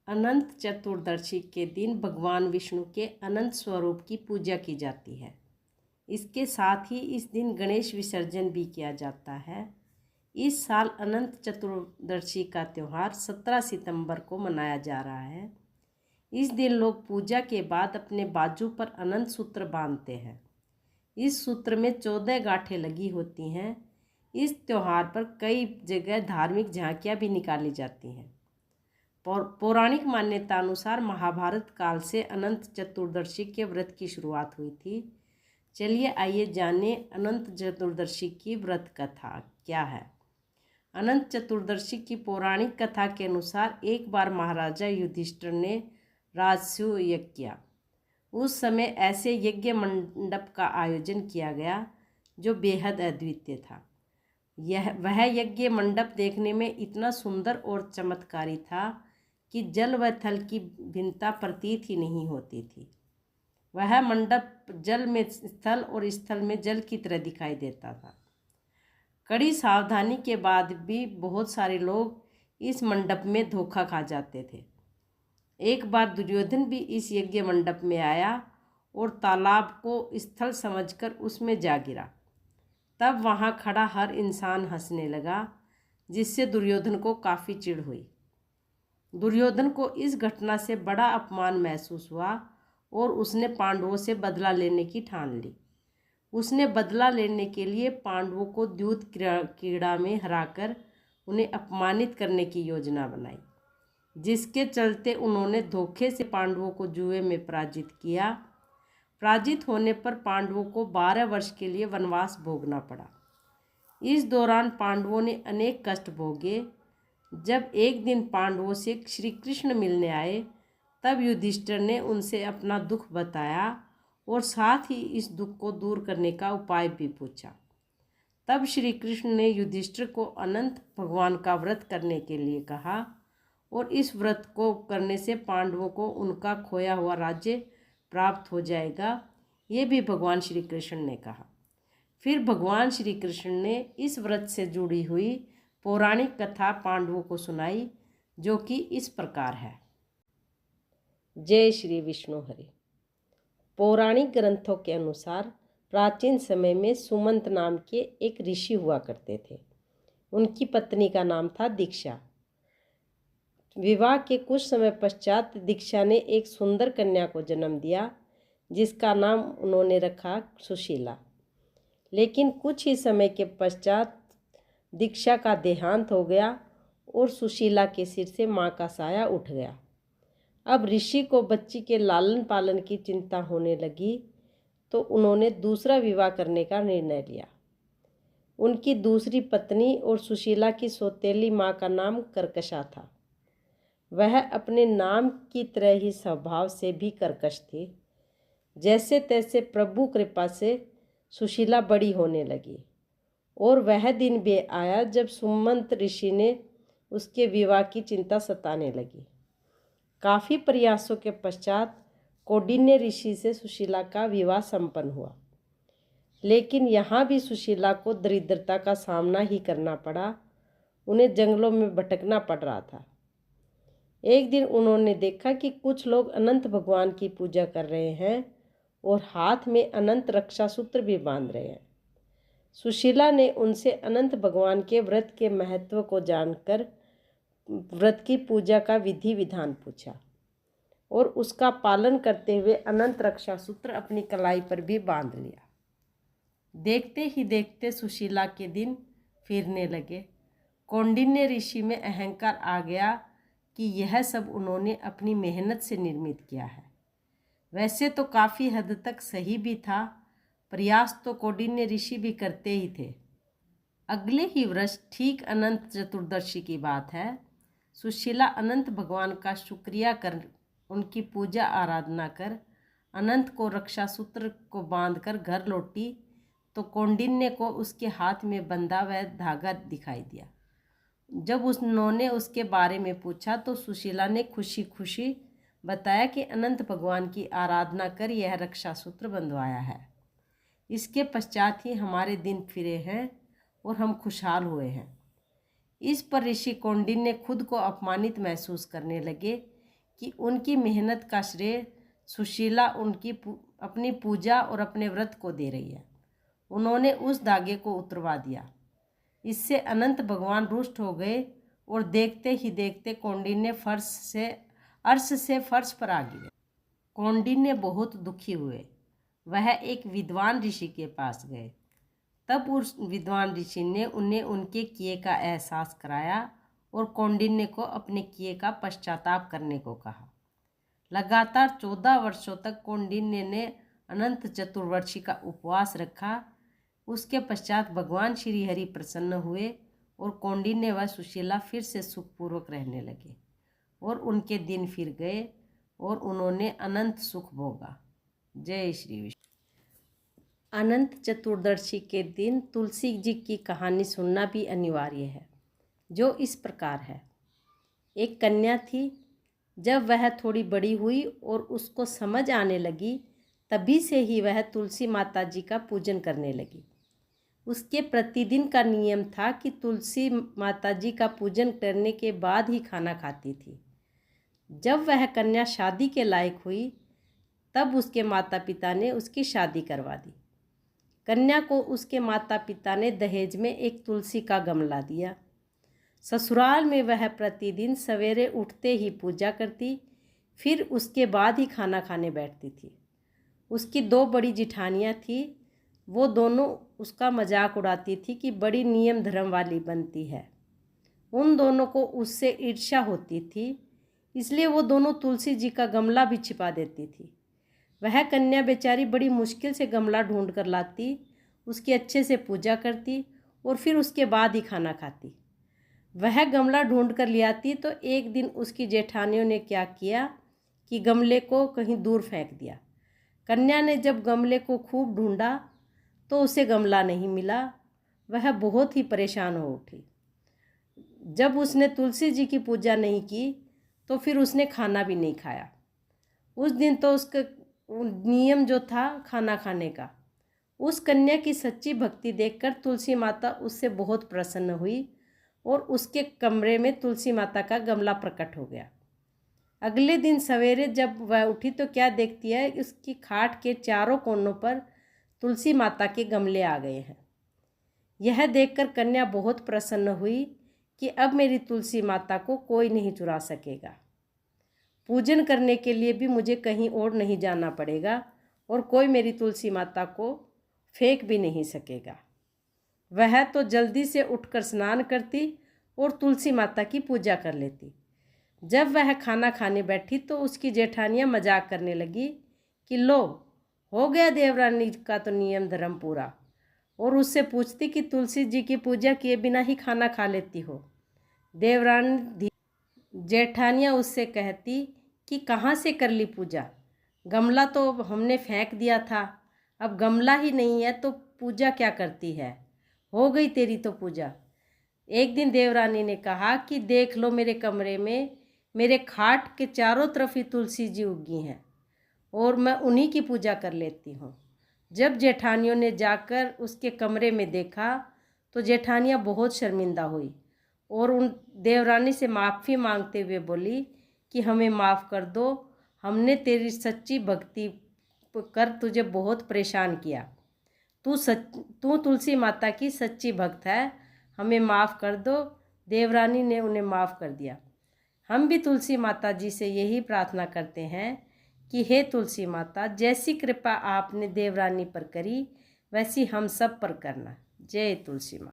अनंत चतुर्दशी के दिन भगवान विष्णु के अनंत स्वरूप की पूजा की जाती है। इसके साथ ही इस दिन गणेश विसर्जन भी किया जाता है। इस साल अनंत चतुर्दशी का त्यौहार 17 सितंबर को मनाया जा रहा है। इस दिन लोग पूजा के बाद अपने बाजू पर अनंत सूत्र बांधते हैं। इस सूत्र में 14 गांठें लगी होती हैं। इस त्यौहार पर कई जगह धार्मिक झांकियाँ भी निकाली जाती हैं। पौराणिक मान्यता अनुसार महाभारत काल से अनंत चतुर्दशी के व्रत की शुरुआत हुई थी। चलिए आइए जाने अनंत चतुर्दशी की व्रत कथा क्या है। अनंत चतुर्दशी की पौराणिक कथा के अनुसार एक बार महाराजा युधिष्ठिर ने राजसूय यज्ञ किया। उस समय ऐसे यज्ञ मंडप का आयोजन किया गया जो बेहद अद्वितीय था। वह यज्ञ मंडप देखने में इतना सुंदर और चमत्कारी था कि जल व थल की भिन्नता प्रतीत ही नहीं होती थी। वह मंडप जल में स्थल और स्थल में जल की तरह दिखाई देता था। कड़ी सावधानी के बाद भी बहुत सारे लोग इस मंडप में धोखा खा जाते थे। एक बार दुर्योधन भी इस यज्ञ मंडप में आया और तालाब को स्थल समझकर उसमें जा गिरा। तब वहाँ खड़ा हर इंसान हंसने लगा, जिससे दुर्योधन को काफ़ी चिढ़ हुई। दुर्योधन को इस घटना से बड़ा अपमान महसूस हुआ और उसने पांडवों से बदला लेने की ठान ली। उसने बदला लेने के लिए पांडवों को द्यूत क्रीड़ा में हराकर उन्हें अपमानित करने की योजना बनाई, जिसके चलते उन्होंने धोखे से पांडवों को जुए में पराजित किया। पराजित होने पर पांडवों को 12 वर्ष के लिए वनवास भोगना पड़ा। इस दौरान पांडवों ने अनेक कष्ट भोगे। जब एक दिन पांडवों से श्री कृष्ण मिलने आए, तब युधिष्ठिर ने उनसे अपना दुख बताया और साथ ही इस दुख को दूर करने का उपाय भी पूछा। तब श्री कृष्ण ने युधिष्ठिर को अनंत भगवान का व्रत करने के लिए कहा और इस व्रत को करने से पांडवों को उनका खोया हुआ राज्य प्राप्त हो जाएगा, ये भी भगवान श्री कृष्ण ने कहा। फिर भगवान श्री कृष्ण ने इस व्रत से जुड़ी हुई पौराणिक कथा पांडवों को सुनाई, जो कि इस प्रकार है। जय श्री विष्णु हरि। पौराणिक ग्रंथों के अनुसार प्राचीन समय में सुमंत नाम के एक ऋषि हुआ करते थे। उनकी पत्नी का नाम था दीक्षा। विवाह के कुछ समय पश्चात दीक्षा ने एक सुंदर कन्या को जन्म दिया, जिसका नाम उन्होंने रखा सुशीला। लेकिन कुछ ही समय के पश्चात दीक्षा का देहांत हो गया और सुशीला के सिर से माँ का साया उठ गया। अब ऋषि को बच्ची के लालन पालन की चिंता होने लगी, तो उन्होंने दूसरा विवाह करने का निर्णय लिया। उनकी दूसरी पत्नी और सुशीला की सौतेली माँ का नाम कर्कशा था। वह अपने नाम की तरह ही स्वभाव से भी कर्कश थी। जैसे तैसे प्रभु कृपा से सुशीला बड़ी होने लगी और वह दिन भी आया जब सुमंत ऋषि ने उसके विवाह की चिंता सताने लगी। काफ़ी प्रयासों के पश्चात कौंडिन्य ऋषि से सुशीला का विवाह संपन्न हुआ, लेकिन यहाँ भी सुशीला को दरिद्रता का सामना ही करना पड़ा। उन्हें जंगलों में भटकना पड़ रहा था। एक दिन उन्होंने देखा कि कुछ लोग अनंत भगवान की पूजा कर रहे हैं और हाथ में अनंत रक्षा सूत्र भी बांध रहे हैं। सुशीला ने उनसे अनंत भगवान के व्रत के महत्व को जानकर व्रत की पूजा का विधि विधान पूछा और उसका पालन करते हुए अनंत रक्षा सूत्र अपनी कलाई पर भी बांध लिया। देखते ही देखते सुशीला के दिन फिरने लगे। कौंडिन्य ऋषि में अहंकार आ गया कि यह सब उन्होंने अपनी मेहनत से निर्मित किया है। वैसे तो काफ़ी हद तक सही भी था। प्रयास तो कौंडिन्य ऋषि भी करते ही थे। अगले ही वर्ष ठीक अनंत चतुर्दशी की बात है। सुशीला अनंत भगवान का शुक्रिया कर, उनकी पूजा आराधना कर, अनंत को रक्षा सूत्र को बांधकर घर लौटी तो कौंडिन्य को उसके हाथ में बंधा वह धागा दिखाई दिया। जब उन्होंने उसके बारे में पूछा तो सुशीला ने खुशी खुशी बताया कि अनंत भगवान की आराधना कर यह रक्षा सूत्र बंधवाया है। इसके पश्चात ही हमारे दिन फिरे हैं और हम खुशहाल हुए हैं। इस पर ऋषि कौंडिन्य खुद को अपमानित महसूस करने लगे कि उनकी मेहनत का श्रेय सुशीला अपनी पूजा और अपने व्रत को दे रही है। उन्होंने उस धागे को उतरवा दिया। इससे अनंत भगवान रुष्ट हो गए और देखते ही देखते कौंडिन्य अर्श से फर्श पर आ गिरे। कौंडिन्य बहुत दुखी हुए। वह एक विद्वान ऋषि के पास गए। तब उस विद्वान ऋषि ने उन्हें उनके किए का एहसास कराया और कौंडिन्य को अपने किए का पश्चाताप करने को कहा। लगातार 14 वर्षों तक कौंडिन्य ने अनंत चतुर्दशी का उपवास रखा। उसके पश्चात भगवान श्री हरि प्रसन्न हुए और कौंडिन्य व सुशीला फिर से सुखपूर्वक रहने लगे और उनके दिन फिर गए और उन्होंने अनंत सुख भोगा। जय श्री विष्णु। अनंत चतुर्दशी के दिन तुलसी जी की कहानी सुनना भी अनिवार्य है, जो इस प्रकार है। एक कन्या थी। जब वह थोड़ी बड़ी हुई और उसको समझ आने लगी, तभी से ही वह तुलसी माता जी का पूजन करने लगी। उसके प्रतिदिन का नियम था कि तुलसी माता जी का पूजन करने के बाद ही खाना खाती थी। जब वह कन्या शादी के लायक हुई, तब उसके माता पिता ने उसकी शादी करवा दी। कन्या को उसके माता पिता ने दहेज में एक तुलसी का गमला दिया। ससुराल में वह प्रतिदिन सवेरे उठते ही पूजा करती, फिर उसके बाद ही खाना खाने बैठती थी। उसकी 2 बड़ी जिठानियाँ थीं। वो दोनों उसका मजाक उड़ाती थी कि बड़ी नियम धर्म वाली बनती है। उन दोनों को उससे ईर्ष्या होती थी, इसलिए वो दोनों तुलसी जी का गमला भी छिपा देती थी। वह कन्या बेचारी बड़ी मुश्किल से गमला ढूंढ कर लाती, उसकी अच्छे से पूजा करती और फिर उसके बाद ही खाना खाती। वह गमला ढूंढ कर ले आती तो एक दिन उसकी जेठानियों ने क्या किया कि गमले को कहीं दूर फेंक दिया। कन्या ने जब गमले को खूब ढूंढा तो उसे गमला नहीं मिला। वह बहुत ही परेशान हो उठी। जब उसने तुलसी जी की पूजा नहीं की तो फिर उसने खाना भी नहीं खाया। उस दिन तो उसका नियम जो था खाना खाने का। उस कन्या की सच्ची भक्ति देखकर तुलसी माता उससे बहुत प्रसन्न हुई और उसके कमरे में तुलसी माता का गमला प्रकट हो गया। अगले दिन सवेरे जब वह उठी तो क्या देखती है, उसकी खाट के चारों कोनों पर तुलसी माता के गमले आ गए हैं। यह देखकर कन्या बहुत प्रसन्न हुई कि अब मेरी तुलसी माता को कोई नहीं चुरा सकेगा। पूजन करने के लिए भी मुझे कहीं और नहीं जाना पड़ेगा और कोई मेरी तुलसी माता को फेंक भी नहीं सकेगा। वह तो जल्दी से उठकर स्नान करती और तुलसी माता की पूजा कर लेती। जब वह खाना खाने बैठी तो उसकी जेठानियाँ मजाक करने लगी कि लो, हो गया देवरानी का तो नियम धर्म पूरा, और उससे पूछती कि तुलसी जी की पूजा किए बिना ही खाना खा लेती हो। देवरानी जेठानियाँ उससे कहती कि कहाँ से कर ली पूजा, गमला तो हमने फेंक दिया था, अब गमला ही नहीं है तो पूजा क्या करती है, हो गई तेरी तो पूजा। एक दिन देवरानी ने कहा कि देख लो, मेरे कमरे में मेरे खाट के चारों तरफ ही तुलसी जी उगी हैं और मैं उन्हीं की पूजा कर लेती हूँ। जब जेठानियों ने जाकर उसके कमरे में देखा तो जेठानियाँ बहुत शर्मिंदा हुई और उन देवरानी से माफ़ी मांगते हुए बोली कि हमें माफ़ कर दो, हमने तेरी सच्ची भक्ति कर तुझे बहुत परेशान किया। तू तुलसी माता की सच्ची भक्त है, हमें माफ़ कर दो। देवरानी ने उन्हें माफ़ कर दिया। हम भी तुलसी माता जी से यही प्रार्थना करते हैं कि हे तुलसी माता, जैसी कृपा आपने देवरानी पर करी वैसी हम सब पर करना। जय तुलसी माता।